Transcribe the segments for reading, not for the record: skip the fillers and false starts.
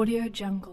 AudioJungle.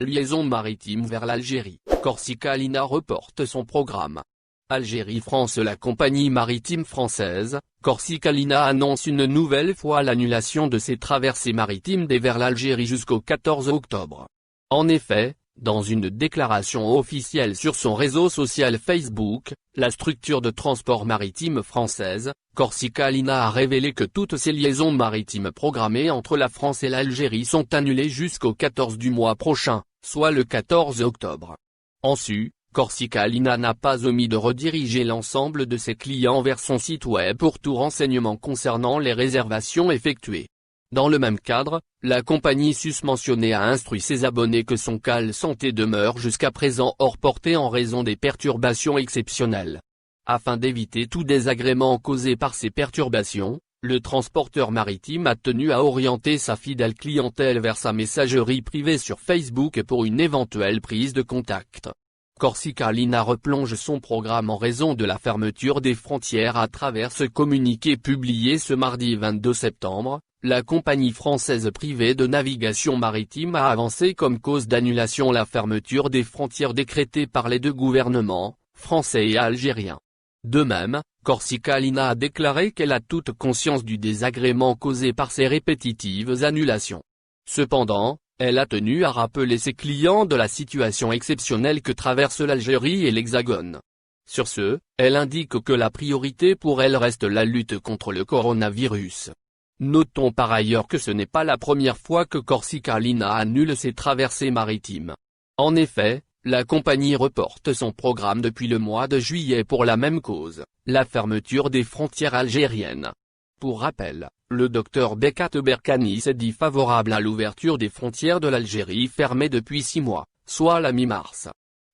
Liaison maritime vers l'Algérie, Corsica Lina reporte son programme. Algérie-France. La compagnie maritime française, Corsica Lina annonce une nouvelle fois l'annulation de ses traversées maritimes vers l'Algérie jusqu'au 14 octobre. En effet, dans une déclaration officielle sur son réseau social Facebook, la structure de transport maritime française, Corsica Lina a révélé que toutes ses liaisons maritimes programmées entre la France et l'Algérie sont annulées jusqu'au 14 du mois prochain, soit le 14 octobre. En sus, Corsica Lina n'a pas omis de rediriger l'ensemble de ses clients vers son site web pour tout renseignement concernant les réservations effectuées. Dans le même cadre, la compagnie susmentionnée a instruit ses abonnés que son cale santé demeure jusqu'à présent hors portée en raison des perturbations exceptionnelles. Afin d'éviter tout désagrément causé par ces perturbations, le transporteur maritime a tenu à orienter sa fidèle clientèle vers sa messagerie privée sur Facebook pour une éventuelle prise de contact. Corsica Lina replonge son programme en raison de la fermeture des frontières. À travers ce communiqué publié ce mardi 22 septembre, la compagnie française privée de navigation maritime a avancé comme cause d'annulation la fermeture des frontières décrétée par les deux gouvernements, français et algérien. De même, Corsica Lina a déclaré qu'elle a toute conscience du désagrément causé par ces répétitives annulations. Cependant, elle a tenu à rappeler ses clients de la situation exceptionnelle que traversent l'Algérie et l'Hexagone. Sur ce, elle indique que la priorité pour elle reste la lutte contre le coronavirus. Notons par ailleurs que ce n'est pas la première fois que Corsica Lina annule ses traversées maritimes. En effet, la compagnie reporte son programme depuis le mois de juillet pour la même cause, la fermeture des frontières algériennes. Pour rappel, le Dr Bekat Berkani s'est dit favorable à l'ouverture des frontières de l'Algérie fermées depuis 6 mois, soit la mi-mars.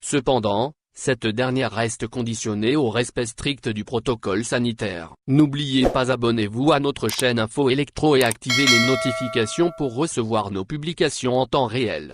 Cependant, cette dernière reste conditionnée au respect strict du protocole sanitaire. N'oubliez pas, abonnez-vous à notre chaîne Info Électro et activez les notifications pour recevoir nos publications en temps réel.